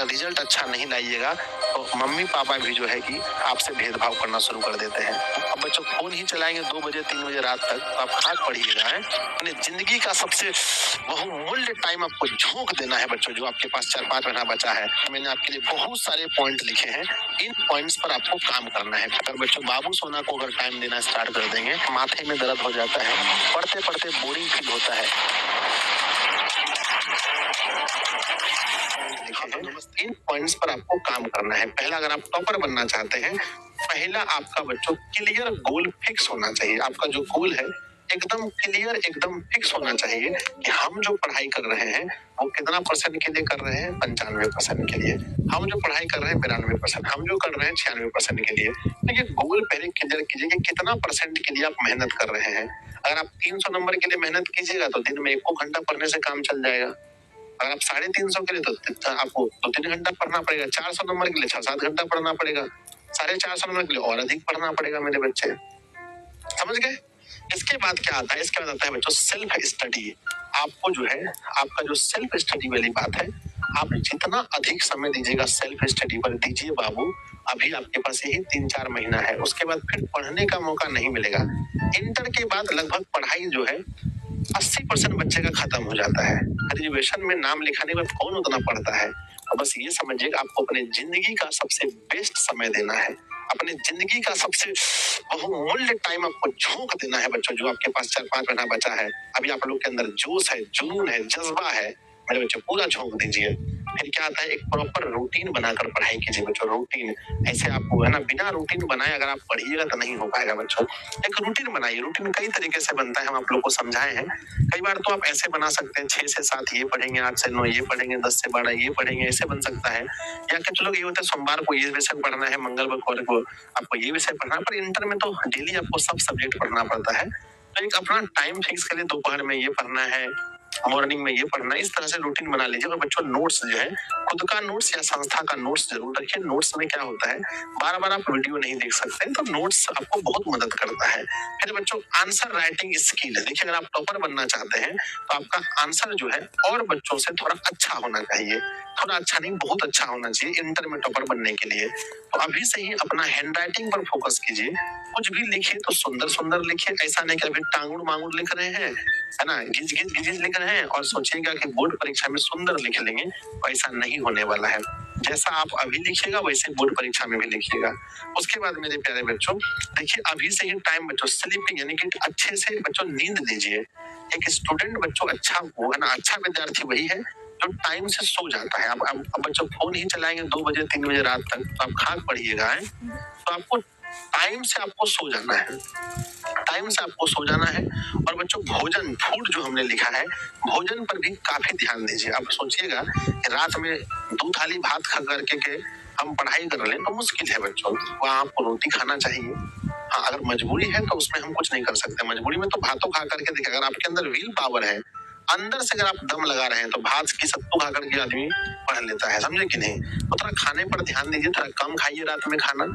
Result अच्छा नहीं लाइएगा तो मम्मी पापा भी जो है कि आपसे भेदभाव करना शुरू कर देते हैं। अब बच्चों फोन ही चलाएंगे 2 बजे 3 बजे रात तक तो आप खाक पढ़िएगा है। अपने जिंदगी का सबसे बहुमूल्य टाइम आपको झोंक देना है बच्चों। जो आपके पास 4-5 महीना बचा है, मैंने आपके लिए बहुत सारे पॉइंट लिखे हैं, इन पॉइंट्स पर आपको काम करना है। अगर बच्चों बाबू सोना को अगर टाइम देना स्टार्ट कर देंगे, माथे में दर्द हो जाता है, पढ़ते पढ़ते बोरिंग फील होता है। इन पॉइंट्स पर आपको काम करना है। पहला, अगर आप टॉपर बनना चाहते हैं, पहला आपका बच्चों क्लियर गोल फिक्स होना चाहिए। आपका जो गोल है एकदम क्लियर, एकदम फिक्स होना चाहिए कि हम जो पढ़ाई कर रहे हैं वो कितना परसेंट के लिए कर रहे हैं, 95% के लिए। हम जो पढ़ाई कर रहे हैं 92%, हम जो कर रहे हैं 96% के लिए। देखिए गोल पहले क्लियर कीजिए कि कितना परसेंट के लिए आप मेहनत कर रहे हैं। अगर आप 300 नंबर के लिए मेहनत कीजिएगा तो दिन में 1 घंटा पढ़ने से काम चल जाएगा। अगर आप 350 के लिए तो आपको 2-3 घंटा पढ़ना पड़ेगा। 400 नंबर के लिए 6-7 घंटा पढ़ना पड़ेगा। 450 नंबर के लिए और अधिक पढ़ना पड़ेगा मेरे बच्चे, समझ गए। इसके बाद क्या आता है, इसके बाद आता है बच्चों सेल्फ स्टडी। आपको जो है आपका जो सेल्फ स्टडी वाली बात है, आप जितना अधिक समय दीजिएगा सेल्फ स्टडी पर दीजिए बाबू। अभी आपके पास यही 3-4 महीना है, उसके बाद फिर पढ़ने का मौका नहीं मिलेगा। इंटर के बाद लगभग पढ़ाई जो है 80% बच्चे का खत्म हो जाता है। ग्रेजुएशन में नाम लिखाने के बाद कौन उतना पढ़ता है। और बस ये समझिए आपको अपने जिंदगी का सबसे बेस्ट समय देना है, अपने जिंदगी का सबसे बहुमूल्य टाइम आपको झोंक देना है बच्चों। जो आपके पास 4-5 महीना बचा है, अभी आप लोग के अंदर जोश है, जुनून है, जज्बा है, मेरे बच्चों पूरा झोंक दीजिए। फिर क्या आता है, एक प्रॉपर रूटीन बनाकर पढ़ाई कीजिए बच्चों। रूटीन ऐसे आपको है ना, बिना रूटीन बनाए अगर आप पढ़िएगा तो नहीं हो पाएगा बच्चों। एक रूटीन बनाइए। रूटीन कई तरीके से बनता है, हम आप लोग को समझाए हैं। कई बार तो आप ऐसे बना सकते हैं, 6 से 7 ये पढ़ेंगे, 8 से 9 ये पढ़ेंगे, 10 से 12 ये पढ़ेंगे, ऐसे बन सकता है। या कुछ लोग ये होता है सोमवार को ये विषय पढ़ना है, मंगलवार को आपको ये विषय पढ़ना है। पर इंटर में तो डेली आपको सब सब्जेक्ट पढ़ना पड़ता है, तो एक अपना टाइम फिक्स करिए, दोपहर में ये पढ़ना है, मॉर्निंग में ये पढ़ना है। इस तरह से रूटीन बना लीजिए। और बच्चों नोट्स जो है, खुद का नोट्स या संस्था का नोट्स जरूर रखिए। नोट्स में क्या होता है, बार बार आप वीडियो नहीं देख सकते, तो नोट्स आपको बहुत मदद करता है। फिर बच्चों आंसर राइटिंग स्किल है। देखिए अगर आप टॉपर बनना चाहते हैं तो आपका आंसर जो है और बच्चों से थोड़ा अच्छा होना चाहिए। थोड़ा अच्छा नहीं, बहुत अच्छा होना चाहिए इंटर में टॉपर बनने के लिए। तो अभी से ही अपना हैंड राइटिंग पर फोकस कीजिए। कुछ भी लिखिए तो सुंदर सुंदर लिखिए। ऐसा नहीं कि अभी टांगुड़ मांगुड़ लिख रहे हैं, है ना, घिच घिच घिच लिख रहे हैं और सोचिएगा कि बोर्ड परीक्षा में सुंदर लिख लेंगे, तो ऐसा नहीं होने वाला है। जैसा आप अभी लिखिएगा वैसे बोर्ड परीक्षा में भी लिखिएगा। उसके बाद मेरे प्यारे बच्चों, देखिए अभी से ही टाइम बच्चों स्लीपिंग यानी कि अच्छे से बच्चों नींद लीजिए। एक स्टूडेंट बच्चों अच्छा वो है ना, अच्छा विद्यार्थी वही है जो टाइम से सो जाता है। अब बच्चों फोन ही चलाएंगे 2 बजे 3 बजे रात तक तो आप खाक पढ़िएगा है। तो आपको टाइम से आपको सो जाना है, टाइम से आपको सो जाना है। और बच्चों भोजन, फूड जो हमने लिखा है, भोजन पर भी काफी ध्यान दीजिए। आप सोचिएगा कि रात में 2 थाली भात खा करके के हम पढ़ाई कर रहे हैं तो मुश्किल है बच्चों। वहाँ आपको रोटी खाना चाहिए। हाँ अगर मजबूरी है तो उसमें हम कुछ नहीं कर सकते। मजबूरी में तो भातों खा करके देखिए, अगर आपके अंदर विल पावर है, अंदर से अगर आप दम लगा रहे हैं तो भात की सत्तू खा करके आदमी पढ़ लेता है, समझे कि नहीं। तो थोड़ा खाने पर ध्यान दीजिए, थोड़ा कम खाइए रात में खाना।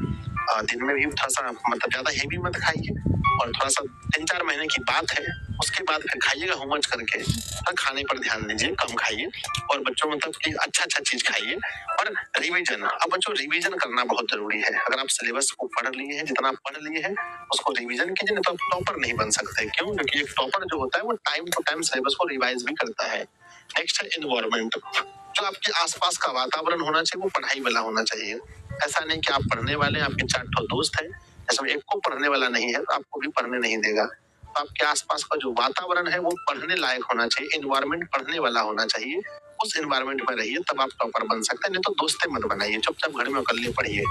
दिन में भी थोड़ा सा मतलब ज्यादा हेवी मत खाइए। और थोड़ा सा 3-4 महीने की बात है, उसके बाद फिर खाइएगा होमवर्क करके। तो खाने पर ध्यान दीजिए, कम खाइए। और बच्चों मतलब कि अच्छा अच्छा चीज खाइए। और रिवीजन, अब बच्चों रिवीजन करना बहुत जरूरी है। अगर आप सिलेबस को पढ़ लिए हैं, जितना आप पढ़ लिए हैं उसको रिवीजन कीजिए, नहीं तो आप टॉपर नहीं बन सकते। क्यों? क्योंकि एक टॉपर जो होता है वो टाइम टू टाइम सिलेबस को रिवाइज भी करता है। नेक्स्ट है एनवायरमेंट। जो आपके आसपास का वातावरण होना चाहिए वो पढ़ाई वाला होना चाहिए। ऐसा नहीं कि आप पढ़ने वाले हैं, आपके 4 ठो दोस्त हैं, इसमें एक को पढ़ने वाला नहीं है तो आपको भी पढ़ने नहीं देगा। तो आपके आसपास का जो वातावरण है वो पढ़ने लायक होना चाहिए, एनवायरमेंट पढ़ने वाला होना चाहिए। उस एनवायरमेंट में रहिए तब आप टॉपर बन सकते हैं। नहीं तो दोस्तें मत बनाइए, चुपचाप घर में अकेले पढ़िए,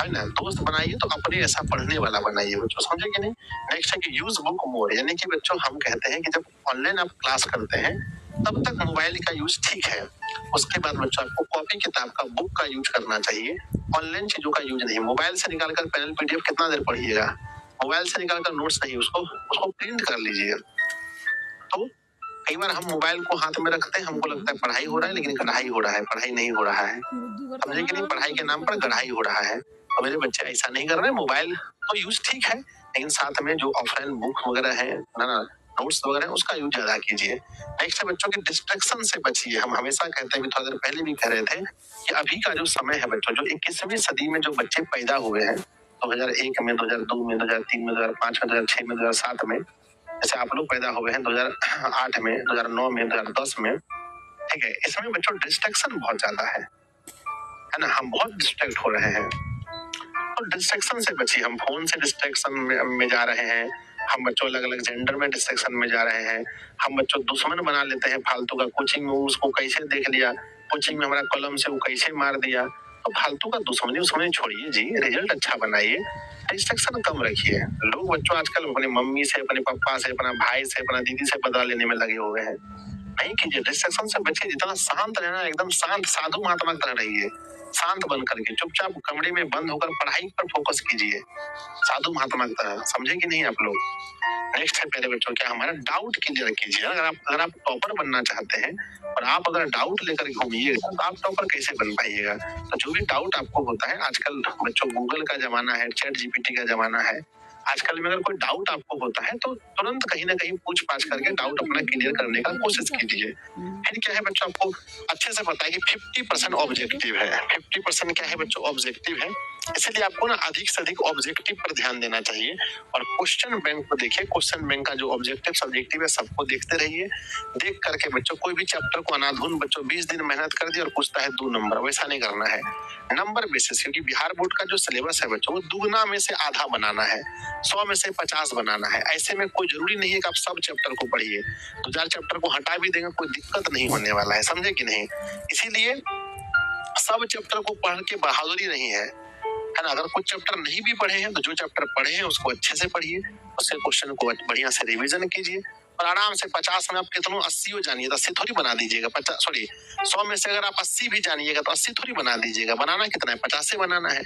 है ना। दोस्त बनाइए तो अपने ऐसा पढ़ने वाला बनाइए बच्चों, समझे कि नहीं। नेक्स्ट है कि यूज बुक मोर, यानी कि बच्चों हम कहते हैं कि जब ऑनलाइन आप क्लास करते हैं तब तक मोबाइल का यूज ठीक है। उसके बाद बच्चों आपको कॉपी किताब का, बुक का यूज करना चाहिए, ऑनलाइन चीजों का यूज नहीं। मोबाइल से निकालकर पैनल पीडीएफ कितना देर पढ़िएगा, मोबाइल से निकालकर नोट्स नहीं, उसको प्रिंट कर लीजिए। तो कई बार हम मोबाइल को हाथ में रखते हैं, हमको लगता है पढ़ाई हो रहा है, लेकिन कढ़ाई हो रहा है, पढ़ाई नहीं हो रहा है, समझे कि नहीं। पढ़ाई के नाम पर कढ़ाई हो रहा है। तो मेरे बच्चे ऐसा नहीं कर रहे। मोबाइल तो यूज ठीक है, लेकिन साथ में जो ऑफलाइन बुक वगैरह है ना, नोट्स वगैरह उसका यूज ज्यादा कीजिए। नेक्स्ट है बच्चों की डिस्ट्रैक्शन से बचिए। हम हमेशा कहते हैं, भी थोड़ी देर पहले भी कह रहे थे कि अभी का जो समय है बच्चों, जो 21वीं सदी में जो बच्चे पैदा हुए हैं 2001 में, 2002 में, 2003 में, 2005 में, 2006 में, 2007 में, जैसे आप लोग पैदा हुए हैं 2008 में, 2009 में, 2010 में, ठीक है। इसमें बच्चों डिस्ट्रैक्शन बहुत ज्यादा है ना, हम बहुत डिस्ट्रैक्ट हो रहे हैं। तो डिस्ट्रैक्शन से बचिए। हम फोन से डिस्ट्रैक्शन में जा रहे हैं, हम बच्चों अलग अलग जेंडर में डिस्ट्रैक्शन में जा रहे हैं, हम बच्चों दुश्मन बना लेते हैं फालतू का। कोचिंग में उसको कैसे देख लिया, कोचिंग में हमारा कलम से वो कैसे मार दिया, तो फालतू का दुश्मनी दुश्मनी छोड़िए जी, रिजल्ट अच्छा बनाइए, डिस्ट्रैक्शन कम रखिए। लोग बच्चों आजकल अपने मम्मी से, अपने पापा से, अपना भाई से, अपना दीदी से बदला लेने में लगे हुए हैं। नहीं कीजिए, डिस्ट्रैक्शन से बचिए। जितना शांत रहना, एकदम शांत साधु महात्मा की तरह रहिए, शांत बन करके चुपचाप कमरे में बंद होकर पढ़ाई पर फोकस कीजिए, साधु महात्मा की तरह। समझे कि नहीं आप लोग? नेक्स्ट है प्यारे बच्चों, क्या हमारा डाउट क्लियर कीजिए। अगर आप टॉपर बनना चाहते हैं और आप अगर डाउट लेकर घूमिएगा तो आप टॉपर कैसे बन पाइएगा? तो जो भी डाउट आपको होता है, आजकल बच्चों गूगल का जमाना है, चैट जीपीटी का जमाना है, आजकल में अगर कोई डाउट आपको होता है तो तुरंत कहीं ना कहीं पूछ पाछ करके डाउट अपना क्लियर करने का कोशिश कीजिए। फिर क्या है बच्चों, आपको अच्छे से पता है कि 50% ऑब्जेक्टिव है। 50% क्या है बच्चों, ऑब्जेक्टिव है। इसलिए आपको ना अधिक से अधिक ऑब्जेक्टिव पर ध्यान देना चाहिए। और क्वेश्चन बैंक को देखिए, क्वेश्चन बैंक का जो ऑब्जेक्टिव सब्जेक्टिव है सबको देखते रहिए। देख करके बच्चों कोई भी चैप्टर को अनाधुन बच्चों 20 दिन मेहनत कर दी और पूछता है 2 नंबर, वैसा नहीं करना है। नंबर बेसिस, क्योंकि बिहार बोर्ड का जो सिलेबस है बच्चों, वो दुगना में से आधा बनाना है, 100 में से 50 बनाना है। ऐसे में कोई जरूरी नहीं है कि आप सब चैप्टर को पढ़िए, 2-4 चैप्टर को हटा भी देंगे कोई दिक्कत नहीं होने वाला है, समझे कि नहीं? इसीलिए सब चैप्टर को पढ़ के बहादुरी नहीं है ना। अगर कुछ चैप्टर नहीं भी पढ़े हैं तो जो चैप्टर पढ़े हैं उसको अच्छे से पढ़िए, उससे क्वेश्चन को बढ़िया से रिवीजन कीजिए और आराम से 50 में आप कितनों 80 हो जानिए, तो 80 थोड़ी बना दीजिएगा। 100 में से अगर आप 80 भी जानिएगा तो 80 थोड़ी बना दीजिएगा। बनाना कितना है, 50 से बनाना है।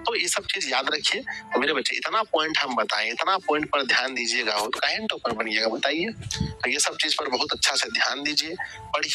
तो ये सब चीज याद रखिए। तो मेरे बच्चे, इतना पॉइंट हम बताएं, इतना पॉइंट पर ध्यान दीजिएगा, हो तो काहे टॉपर बनिएगा बताइए। तो ये सब चीज पर बहुत अच्छा से ध्यान दीजिए, पढ़िए।